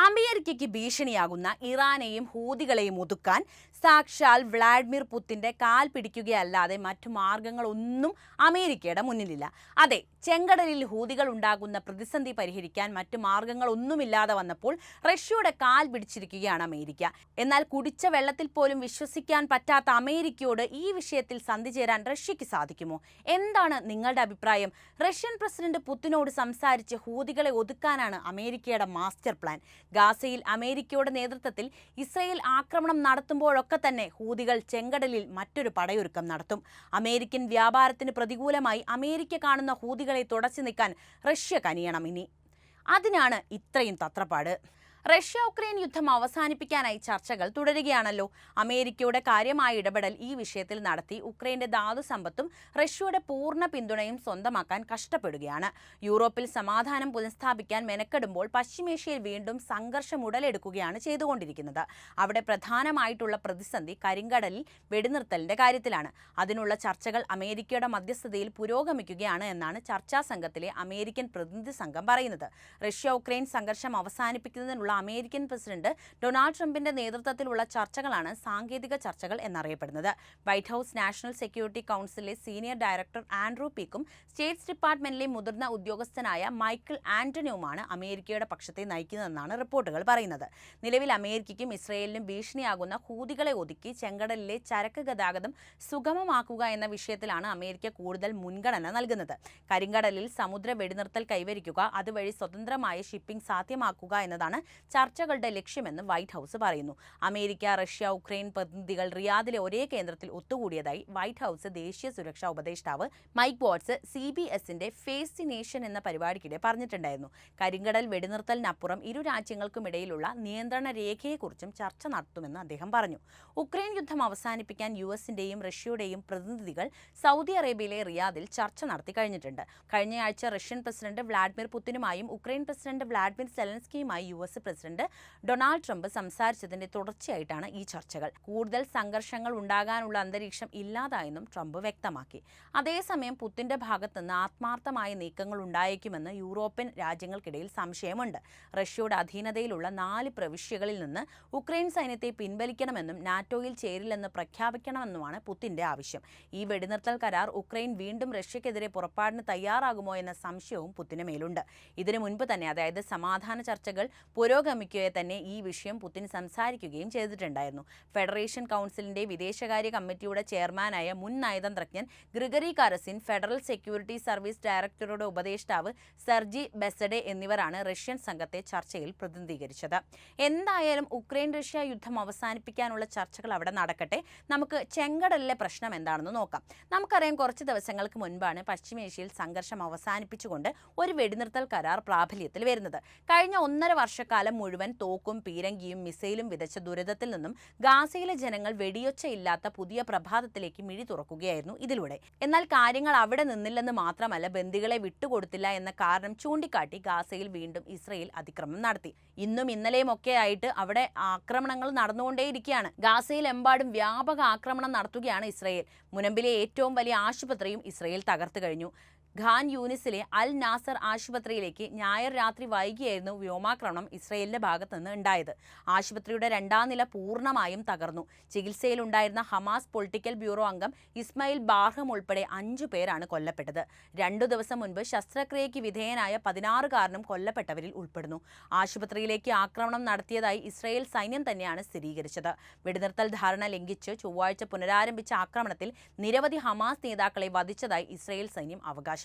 അമേരിക്കയ്ക്ക് ഭീഷണിയാകുന്ന ഇറാനെയും ഹൂതികളെയും ഒതുക്കാൻ സാക്ഷാൽ വ്ളാഡിമിർ പുത്തിൻ്റെ കാൽ പിടിക്കുകയല്ലാതെ മറ്റു മാർഗങ്ങളൊന്നും അമേരിക്കയുടെ മുന്നിലില്ല. അതെ, ചെങ്കടലിൽ ഹൂതികൾ ഉണ്ടാകുന്ന പ്രതിസന്ധി പരിഹരിക്കാൻ മറ്റു മാർഗങ്ങളൊന്നുമില്ലാതെ വന്നപ്പോൾ റഷ്യയുടെ കാൽ പിടിച്ചിരിക്കുകയാണ് അമേരിക്ക. എന്നാൽ കുടിച്ച വെള്ളത്തിൽ പോലും വിശ്വസിക്കാൻ പറ്റാത്ത അമേരിക്കയോട് ഈ വിഷയത്തിൽ സന്ധി ചേരാൻ റഷ്യയ്ക്ക് സാധിക്കുമോ? എന്താണ് നിങ്ങളുടെ അഭിപ്രായം? റഷ്യൻ പ്രസിഡന്റ് പുത്തിനോട് സംസാരിച്ച് ഹൂതികളെ ഒതുക്കാനാണ് അമേരിക്കയുടെ മാസ്റ്റർ പ്ലാൻ. ഗാസയിൽ അമേരിക്കയുടെ നേതൃത്വത്തിൽ ഇസ്രയേൽ ആക്രമണം നടത്തുമ്പോഴൊക്കെ തന്നെ ഹൂതികൾ ചെങ്കടലിൽ മറ്റൊരു പടയൊരുക്കം നടത്തും. അമേരിക്കൻ വ്യാപാരത്തിന് പ്രതികൂലമായി അമേരിക്ക കാണുന്ന ഹൂതികളെ തുടച്ചു നീക്കാൻ റഷ്യ കനിയണം. ഇനി അതിനാണ് ഇത്രയും തത്രപ്പാട്. റഷ്യ ഉക്രൈൻ യുദ്ധം അവസാനിപ്പിക്കാനായി ചർച്ചകൾ തുടരുകയാണല്ലോ. അമേരിക്കയുടെ കാര്യമായ ഇടപെടൽ ഈ വിഷയത്തിൽ നടത്തി ഉക്രൈന്റെ ധാതു സമ്പത്തും റഷ്യയുടെ പൂർണ്ണ പിന്തുണയും സ്വന്തമാക്കാൻ കഷ്ടപ്പെടുകയാണ്. യൂറോപ്പിൽ സമാധാനം പുനഃസ്ഥാപിക്കാൻ മെനക്കെടുമ്പോൾ പശ്ചിമേഷ്യയിൽ വീണ്ടും സംഘർഷം ഉടലെടുക്കുകയാണ് ചെയ്തുകൊണ്ടിരിക്കുന്നത്. അവിടെ പ്രധാനമായിട്ടുള്ള പ്രതിസന്ധി കരിങ്കടലിൽ വെടിനിർത്തലിന്റെ കാര്യത്തിലാണ്. അതിനുള്ള ചർച്ചകൾ അമേരിക്കയുടെ മധ്യസ്ഥതയിൽ പുരോഗമിക്കുകയാണ് എന്നാണ് ചർച്ചാ സംഘത്തിലെ അമേരിക്കൻ പ്രതിനിധി സംഘം പറയുന്നത്. റഷ്യ ഉക്രൈൻ സംഘർഷം അവസാനിപ്പിക്കുന്നതിനുള്ള അമേരിക്കൻ പ്രസിഡന്റ് ഡൊണാൾഡ് ട്രംപിന്റെ നേതൃത്വത്തിലുള്ള ചർച്ചകളാണ് സാങ്കേതിക ചർച്ചകൾ എന്നറിയപ്പെടുന്നത്. വൈറ്റ് ഹൌസ് നാഷണൽ സെക്യൂരിറ്റി കൗൺസിലിലെ സീനിയർ ഡയറക്ടർ ആൻഡ്രൂ പീക്കും സ്റ്റേറ്റ് ഡിപ്പാർട്ട്മെന്റിലെ മുതിർന്ന ഉദ്യോഗസ്ഥനായ മൈക്കിൾ ആന്റണിയുമാണ് അമേരിക്കയുടെ പക്ഷത്തെ നയിക്കുന്നതെന്നാണ് റിപ്പോർട്ടുകൾ പറയുന്നത്. നിലവിൽ അമേരിക്കയ്ക്കും ഇസ്രയേലിനും ഭീഷണിയാകുന്ന ഹൂതികളെ ഒതുക്കി ചെങ്കടലിലെ ചരക്ക് ഗതാഗതം സുഗമമാക്കുക എന്ന വിഷയത്തിലാണ് അമേരിക്ക കൂടുതൽ മുൻഗണന നൽകുന്നത്. കരിങ്കടലിൽ സമുദ്ര വെടിനിർത്തൽ കൈവരിക്കുക, അതുവഴി സ്വതന്ത്രമായ ഷിപ്പിംഗ് സാധ്യമാക്കുക എന്നതാണ് ചർച്ചകളുടെ ലക്ഷ്യമെന്ന് വൈറ്റ് ഹൌസ് പറയുന്നു. അമേരിക്ക, റഷ്യ, ഉക്രൈൻ പ്രതിനിധികൾ റിയാദിലെ ഒരേ കേന്ദ്രത്തിൽ ഒത്തുകൂടിയതായി വൈറ്റ് ഹൌസ് ദേശീയ സുരക്ഷാ ഉപദേഷ്ടാവ് മൈക്ക് വാട്സ് CBSന്റെ ഫേസ് ദി നേഷൻ എന്ന പരിപാടിക്കിടെ പറഞ്ഞിട്ടുണ്ടായിരുന്നു. കരിങ്കടൽ വെടിനിർത്തലിനപ്പുറം ഇരു രാജ്യങ്ങൾക്കുമിടയിലുള്ള നിയന്ത്രണ രേഖയെക്കുറിച്ചും ചർച്ച നടത്തുമെന്ന് അദ്ദേഹം പറഞ്ഞു. ഉക്രൈൻ യുദ്ധം അവസാനിപ്പിക്കാൻ US-ന്റെയും റഷ്യയുടെയും പ്രതിനിധികൾ സൗദി അറേബ്യയിലെ റിയാദിൽ ചർച്ച നടത്തി കഴിഞ്ഞിട്ടുണ്ട്. കഴിഞ്ഞയാഴ്ച റഷ്യൻ പ്രസിഡന്റ് വ്ളാഡിമിർ പുത്തിനുമായും ഉക്രൈൻ പ്രസിഡന്റ് വ്ളാഡിമിർ സെലൻസ്കിയുമായി US പ്രസിഡന്റ് ഡൊണാൾഡ് ട്രംപ് സംസാരിച്ചതിന്റെ തുടർച്ചയായിട്ടാണ് ഈ ചർച്ചകൾ. കൂടുതൽ സംഘർഷങ്ങൾ ഉണ്ടാകാനുള്ള അന്തരീക്ഷം ഇല്ലാതായെന്നും ട്രംപ് വ്യക്തമാക്കി. അതേസമയം പുത്തിന്റെ ഭാഗത്തുനിന്ന് ആത്മാർത്ഥമായ നീക്കങ്ങൾ ഉണ്ടായേക്കുമെന്ന് യൂറോപ്യൻ രാജ്യങ്ങൾക്കിടയിൽ സംശയമുണ്ട്. റഷ്യയുടെ അധീനതയിലുള്ള 4 പ്രവിശ്യകളിൽ നിന്ന് ഉക്രൈൻ സൈന്യത്തെ പിൻവലിക്കണമെന്നും നാറ്റോയിൽ ചേരില്ലെന്ന് പ്രഖ്യാപിക്കണമെന്നുമാണ് പുത്തിന്റെ ആവശ്യം. ഈ വെടിനിർത്തൽ കരാർ ഉക്രൈൻ വീണ്ടും റഷ്യക്കെതിരെ പുറപ്പാടിന് തയ്യാറാകുമോ എന്ന സംശയവും പുത്തിന് മേലുണ്ട്. ഇതിനു മുൻപ് തന്നെ, അതായത് സമാധാന ചർച്ചകൾ പുരോഗമിക്കുകയെ തന്നെ ഈ വിഷയം പുതിൻ സംസാരിക്കുകയും ചെയ്തിട്ടുണ്ടായിരുന്നു. ഫെഡറേഷൻ കൗൺസിലിന്റെ വിദേശകാര്യ കമ്മിറ്റിയുടെ ചെയർമാനായ മുൻ നയതന്ത്രജ്ഞൻ ഗ്രിഗറി കാരസിൻ, ഫെഡറൽ സെക്യൂരിറ്റി സർവീസ് ഡയറക്ടറുടെ ഉപദേഷ്ടാവ് സെർജി ബെസഡെ എന്നിവരാണ് റഷ്യൻ സംഘത്തെ ചർച്ചയിൽ പ്രതിനിധീകരിച്ചത്. എന്തായാലും ഉക്രൈൻ റഷ്യ യുദ്ധം അവസാനിപ്പിക്കാനുള്ള ചർച്ചകൾ അവിടെ നടക്കട്ടെ. നമുക്ക് ചെങ്കടലിലെ പ്രശ്നം എന്താണെന്ന് നോക്കാം. നമുക്കറിയാം, കുറച്ച് ദിവസങ്ങൾക്ക് മുൻപാണ് പശ്ചിമേഷ്യയിൽ സംഘർഷം അവസാനിപ്പിച്ചുകൊണ്ട് ഒരു വെടിനിർത്തൽ കരാർ പ്രാബല്യത്തിൽ വരുന്നത്. കഴിഞ്ഞ 1.5 വർഷക്കാലം മുഴുവൻ തോക്കും പീരങ്കിയും മിസൈലും വിതച്ച ദുരിതത്തിൽ നിന്നും ഗാസയിലെ ജനങ്ങൾ വെടിയൊച്ചയില്ലാത്ത പുതിയ പ്രഭാതത്തിലേക്ക് മിഴി തുറക്കുകയായിരുന്നു ഇതിലൂടെ. എന്നാൽ കാര്യങ്ങൾ അവിടെ നിന്നില്ലെന്ന് മാത്രമല്ല, ബന്ദികളെ വിട്ടുകൊടുത്തില്ല എന്ന കാരണം ചൂണ്ടിക്കാട്ടി ഗാസയിൽ വീണ്ടും ഇസ്രയേൽ അതിക്രമം നടത്തി. ഇന്നും ഇന്നലെയും ഒക്കെ ആയിട്ട് അവിടെ ആക്രമണങ്ങൾ നടന്നുകൊണ്ടേയിരിക്കുകയാണ്. ഗാസയിലെമ്പാടും വ്യാപക ആക്രമണം നടത്തുകയാണ് ഇസ്രയേൽ. മുനമ്പിലെ ഏറ്റവും വലിയ ആശുപത്രിയും ഇസ്രയേൽ തകർത്തു കഴിഞ്ഞു. ഖാൻ യൂനിസിലെ അൽ നാസർ ആശുപത്രിയിലേക്ക് ഞായർ രാത്രി വൈകിയായിരുന്നു വ്യോമാക്രമണം ഇസ്രയേലിന്റെ ഭാഗത്തു നിന്ന് ഉണ്ടായത്. ആശുപത്രിയുടെ 2ാം നില പൂർണ്ണമായും തകർന്നു. ചികിത്സയിലുണ്ടായിരുന്ന ഹമാസ് പൊളിറ്റിക്കൽ ബ്യൂറോ അംഗം ഇസ്മയിൽ ബാർഹം ഉൾപ്പെടെ 5 പേരാണ് കൊല്ലപ്പെട്ടത്. 2 ദിവസം മുൻപ് ശസ്ത്രക്രിയയ്ക്ക് വിധേയനായ 16കാരനും കൊല്ലപ്പെട്ടവരിൽ ഉൾപ്പെടുന്നു. ആശുപത്രിയിലേക്ക് ആക്രമണം നടത്തിയതായി ഇസ്രയേൽ സൈന്യം തന്നെയാണ് സ്ഥിരീകരിച്ചത്. വെടിനിർത്തൽ ധാരണ ലംഘിച്ച് ചൊവ്വാഴ്ച പുനരാരംഭിച്ച ആക്രമണത്തിൽ നിരവധി ഹമാസ് നേതാക്കളെ വധിച്ചതായി ഇസ്രയേൽ സൈന്യം അവകാശപ്പെട്ടു.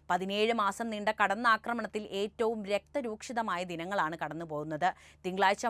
17 മാസം നീണ്ട കടന്നാക്രമണത്തിൽ ഏറ്റവും രക്തരൂക്ഷിതമായ ദിനങ്ങളാണ് കടന്നുപോകുന്നത്. തിങ്കളാഴ്ച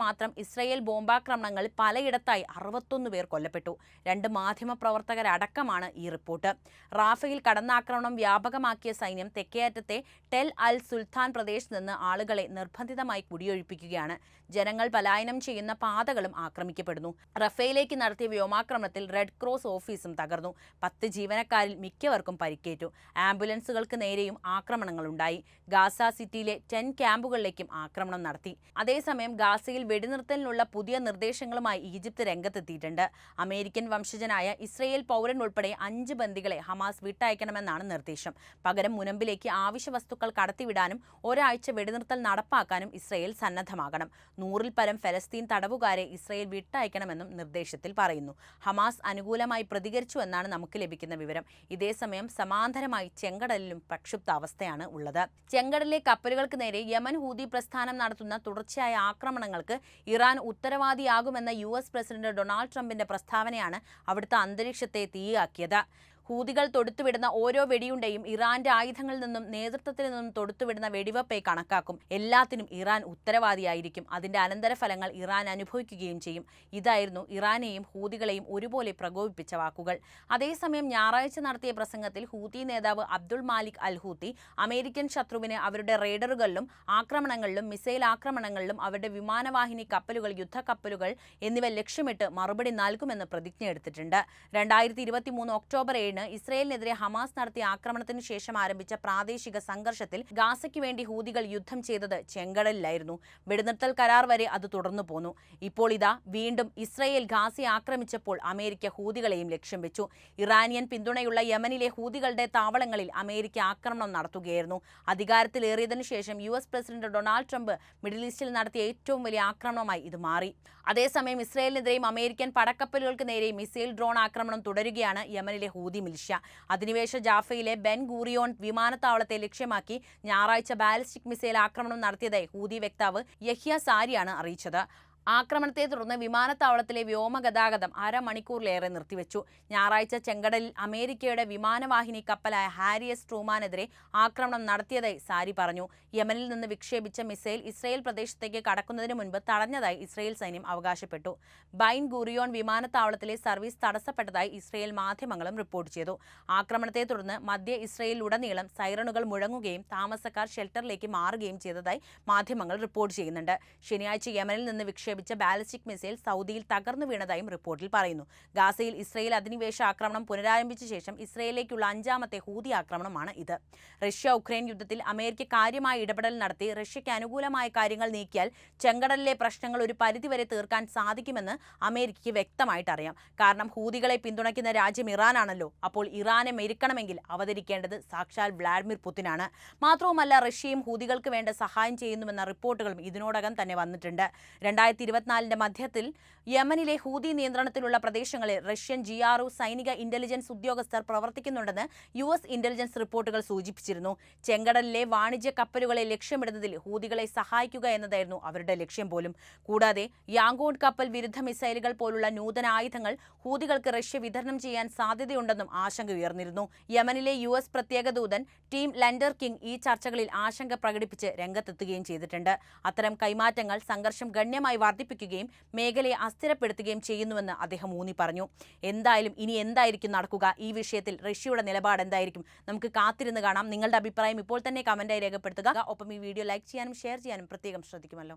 മാത്രം ഇസ്രയേൽ ബോംബാക്രമണങ്ങൾ പലയിടത്തായി 61 പേർ കൊല്ലപ്പെട്ടു. 2 മാധ്യമപ്രവർത്തകരടക്കമാണ് ഈ റിപ്പോർട്ട്. റാഫയിൽ കടന്നാക്രമണം വ്യാപകമാക്കിയ സൈന്യം തെക്കേയറ്റത്തെ ടെൽ അൽ സുൽത്താൻ പ്രദേശത്ത് നിന്ന് ആളുകളെ നിർബന്ധിതമായി കുടിയൊഴിപ്പിക്കുകയാണ്. ജനങ്ങൾ പലായനം ചെയ്യുന്ന പാതകളും ആക്രമിക്കപ്പെടുന്നു. റഫേലേക്ക് നടത്തിയ വ്യോമാക്രമണത്തിൽ റെഡ് ക്രോസ് ഓഫീസും തകർന്നു. 10 ജീവനക്കാരിൽ അവരിൽ മിക്കവർക്കും പരിക്കേറ്റു. ആംബുലൻസുകൾക്ക് നേരെയും ആക്രമണങ്ങളുണ്ടായി. ഗാസ സിറ്റിയിലെ 10 ക്യാമ്പുകളിലേക്കും ആക്രമണം നടത്തി. അതേസമയം ഗാസയിൽ വെടിനിർത്തലിനുള്ള പുതിയ നിർദ്ദേശങ്ങളുമായി ഈജിപ്ത് രംഗത്തെത്തിയിട്ടുണ്ട്. അമേരിക്കൻ വംശജനായ ഇസ്രയേൽ പൗരൻ ഉൾപ്പെടെ 5 ബന്ദികളെ ഹമാസ് വിട്ടയക്കണമെന്നാണ് നിർദ്ദേശം. പകരം മുനമ്പിലേക്ക് ആവശ്യ വസ്തുക്കൾ കടത്തിവിടാനും ഒരാഴ്ച വെടിനിർത്തൽ നടപ്പാക്കാനും ഇസ്രയേൽ സന്നദ്ധമാകണം. 100-ൽ പരം ഫലസ്തീൻ തടവുകാരെ ഇസ്രയേൽ വിട്ടയക്കണമെന്നും നിർദ്ദേശത്തിൽ പറയുന്നു. ഹമാസ് അനുകൂലമായി പ്രതികരിച്ചുവെന്നാണ് നമുക്ക് ലഭിക്കുന്ന വിവരം. ഇതേസമയം സമാന്തരമായി ചെങ്കടലിലും പ്രക്ഷുബ്ധാവസ്ഥയാണ് ഉള്ളത്. ചെങ്കടലിലെ കപ്പലുകൾക്ക് നേരെ യമൻ ഹൂതി പ്രസ്ഥാനം നടത്തുന്ന തുടർച്ചയായ ആക്രമണങ്ങൾക്ക് ഇറാൻ ഉത്തരവാദിയാകുമെന്ന US പ്രസിഡന്റ് ഡൊണാൾഡ് ട്രംപിന്റെ പ്രസ്താവനയാണ് അവിടുത്തെ അന്തരീക്ഷത്തെ തീയാക്കിയത്. ഹൂതികൾ തൊടുത്തുവിടുന്ന ഓരോ വെടിയുണ്ടയും ഇറാന്റെ ആയുധങ്ങളിൽ നിന്നും നേതൃത്വത്തിൽ നിന്നും തൊടുത്തുവിടുന്ന വെടിവെപ്പായി കണക്കാക്കും. എല്ലാത്തിനും ഇറാൻ ഉത്തരവാദിയായിരിക്കും. അതിന്റെ അനന്തരഫലങ്ങൾ ഇറാൻ അനുഭവിക്കുകയും ചെയ്യും. ഇതായിരുന്നു ഇറാനെയും ഹൂതികളെയും ഒരുപോലെ പ്രകോപിപ്പിച്ച വാക്കുകൾ. അതേസമയം ഞായറാഴ്ച നടത്തിയ പ്രസംഗത്തിൽ ഹൂതി നേതാവ് അബ്ദുൾ മാലിക് അൽ ഹൂത്തി അമേരിക്കൻ ശത്രുവിന് അവരുടെ റേഡറുകളിലും ആക്രമണങ്ങളിലും മിസൈൽ ആക്രമണങ്ങളിലും അവരുടെ വിമാനവാഹിനി കപ്പലുകൾ, യുദ്ധക്കപ്പലുകൾ എന്നിവ ലക്ഷ്യമിട്ട് മറുപടി നൽകുമെന്ന് പ്രതിജ്ഞയെടുത്തിട്ടുണ്ട്. 2023 ഒക്ടോബർ 7 ഇസ്രയേലിനെതിരെ ഹമാസ് നടത്തിയ ആക്രമണത്തിന് ശേഷം ആരംഭിച്ച പ്രാദേശിക സംഘർഷത്തിൽ ഗാസയ്ക്ക് വേണ്ടി ഹൂതികൾ യുദ്ധം ചെയ്തത് ചെങ്കടലിലായിരുന്നു. വെടിനിർത്തൽ കരാർ വരെ അത് തുടർന്നു പോന്നു. ഇപ്പോൾ ഇതാ വീണ്ടും ഇസ്രയേൽ ഗാസയെ ആക്രമിച്ചപ്പോൾ അമേരിക്ക ഹൂതികളെയും ലക്ഷ്യം വെച്ചു. ഇറാനിയൻ പിന്തുണയുള്ള യമനിലെ ഹൂതികളുടെ താവളങ്ങളിൽ അമേരിക്ക ആക്രമണം നടത്തുകയായിരുന്നു. അധികാരത്തിലേറിയതിനു ശേഷം US president Donald Trump Middle ഈസ്റ്റിൽ നടത്തിയ ഏറ്റവും വലിയ ആക്രമണമായി ഇത് മാറി. അതേസമയം ഇസ്രയേലിനെതിരെയും അമേരിക്കൻ പടക്കപ്പലുകൾക്ക് നേരെയും മിസൈൽ ഡ്രോൺ ആക്രമണം തുടരുകയാണ് യമനിലെ ഹൂതി മിലിഷ്യ. അധിനിവേശ ജാഫയിലെ ബെൻ ഗൂറിയോൺ വിമാനത്താവളത്തെ ലക്ഷ്യമാക്കി ഞായറാഴ്ച ബാലിസ്റ്റിക് മിസൈൽ ആക്രമണം നടത്തിയതായി ഹൂതി വക്താവ് യഹ്യ സാരിയാണ് അറിയിച്ചത്. ആക്രമണത്തെ തുടർന്ന് വിമാനത്താവളത്തിലെ വ്യോമഗതാഗതം അരമണിക്കൂറിലേറെ നിർത്തിവെച്ചു. ഞായറാഴ്ച ചെങ്കടലിൽ അമേരിക്കയുടെ വിമാനവാഹിനി കപ്പലായ ഹാരിയസ് ട്രൂമാനെതിരെ ആക്രമണം നടത്തിയതായി സാരി പറഞ്ഞു. യമനിൽ നിന്ന് വിക്ഷേപിച്ച മിസൈൽ ഇസ്രയേൽ പ്രദേശത്തേക്ക് കടക്കുന്നതിന് മുൻപ് തടഞ്ഞതായി ഇസ്രയേൽ സൈന്യം അവകാശപ്പെട്ടു. ബൈൻ ഗൂറിയോൺ വിമാനത്താവളത്തിലെ സർവീസ് തടസ്സപ്പെട്ടതായി ഇസ്രയേൽ മാധ്യമങ്ങളും റിപ്പോർട്ട് ചെയ്തു. ആക്രമണത്തെ തുടർന്ന് മധ്യ ഇസ്രയേലിലുടനീളം സൈറണുകൾ മുഴങ്ങുകയും താമസക്കാർ ഷെൽട്ടറിലേക്ക് മാറുകയും ചെയ്തതായി മാധ്യമങ്ങൾ റിപ്പോർട്ട് ചെയ്യുന്നുണ്ട്. ശനിയാഴ്ച യമനിൽ നിന്ന് വിക്ഷേപിച്ച ബാലിസ്റ്റിക് മിസൈൽ സൗദിയിൽ തകർന്നു വീണതായും റിപ്പോർട്ടിൽ പറയുന്നു. ഗാസയിൽ ഇസ്രയേൽ അധിനിവേശ ആക്രമണം പുനരാരംഭിച്ച ശേഷം ഇസ്രയേലിലേക്കുള്ള 5ാമത്തെ ഹൂതി ആക്രമണമാണ് ഇത്. റഷ്യ-ഉക്രൈൻ യുദ്ധത്തിൽ അമേരിക്ക കാര്യമായ ഇടപെടൽ നടത്തി റഷ്യയ്ക്ക് അനുകൂലമായ കാര്യങ്ങൾ നീക്കിയാൽ ചെങ്കടലിലെ പ്രശ്നങ്ങൾ ഒരു പരിധിവരെ തീർക്കാൻ സാധിക്കുമെന്ന് അമേരിക്കയ്ക്ക് വ്യക്തമായിട്ട് അറിയാം. കാരണം ഹൂതികളെ പിന്തുണയ്ക്കുന്ന രാജ്യം ഇറാനാണല്ലോ. അപ്പോൾ ഇറാനെ മെരുക്കണമെങ്കിൽ അവതരിക്കേണ്ടത് സാക്ഷാൽ വ്ളാഡിമിർ പുതിനാണ്. മാത്രവുമല്ല, റഷ്യയും ഹൂതികൾക്ക് വേണ്ട സഹായം ചെയ്യുന്നുവെന്ന റിപ്പോർട്ടുകളും ഇതിനോടകം തന്നെ വന്നിട്ടുണ്ട്. 2024 മധ്യത്തിൽ യമനിലെ ഹൂതി നിയന്ത്രണത്തിലുള്ള പ്രദേശങ്ങളിൽ റഷ്യൻ GRU സൈനിക ഇന്റലിജൻസ് ഉദ്യോഗസ്ഥർ പ്രവർത്തിക്കുന്നുണ്ടെന്ന് US ഇന്റലിജൻസ് റിപ്പോർട്ടുകൾ സൂചിപ്പിച്ചിരുന്നു. ചെങ്കടലിലെ വാണിജ്യ കപ്പലുകളെ ലക്ഷ്യമിടുന്നതിൽ ഹൂതികളെ സഹായിക്കുക എന്നതായിരുന്നു അവരുടെ ലക്ഷ്യം പോലും. കൂടാതെ യാങ്കോൺ കപ്പൽ വിരുദ്ധ മിസൈലുകൾ പോലുള്ള നൂതന ആയുധങ്ങൾ ഹൂതികൾക്ക് റഷ്യ വിതരണം ചെയ്യാൻ സാധ്യതയുണ്ടെന്നും ആശങ്ക ഉയർന്നിരുന്നു. യമനിലെ US പ്രത്യേക ദൂതൻ ടീം ലൻഡർ കിങ് ഈ ചർച്ചകളിൽ ആശങ്ക പ്രകടിപ്പിച്ച് രംഗത്തെത്തുകയും ചെയ്തിട്ടുണ്ട്. അത്തരം കൈമാറ്റങ്ങൾ സംഘർഷം ഗണ്യമായി വർദ്ധിപ്പിക്കുകയും മേഖലയെ അസ്ഥിരപ്പെടുത്തുകയും ചെയ്യുന്നുവെന്ന് അദ്ദേഹം ഊന്നി പറഞ്ഞു. എന്തായാലും ഇനി എന്തായിരിക്കും നടക്കുക? ഈ വിഷയത്തിൽ റഷ്യയുടെ നിലപാട് എന്തായിരിക്കും? നമുക്ക് കാത്തിരുന്ന് കാണാം. നിങ്ങളുടെ അഭിപ്രായം ഇപ്പോൾ തന്നെ കമന്റായി രേഖപ്പെടുത്തുക. ഒപ്പം ഈ വീഡിയോ ലൈക്ക് ചെയ്യാനും ഷെയർ ചെയ്യാനും പ്രത്യേകം ശ്രദ്ധിക്കുമല്ലോ.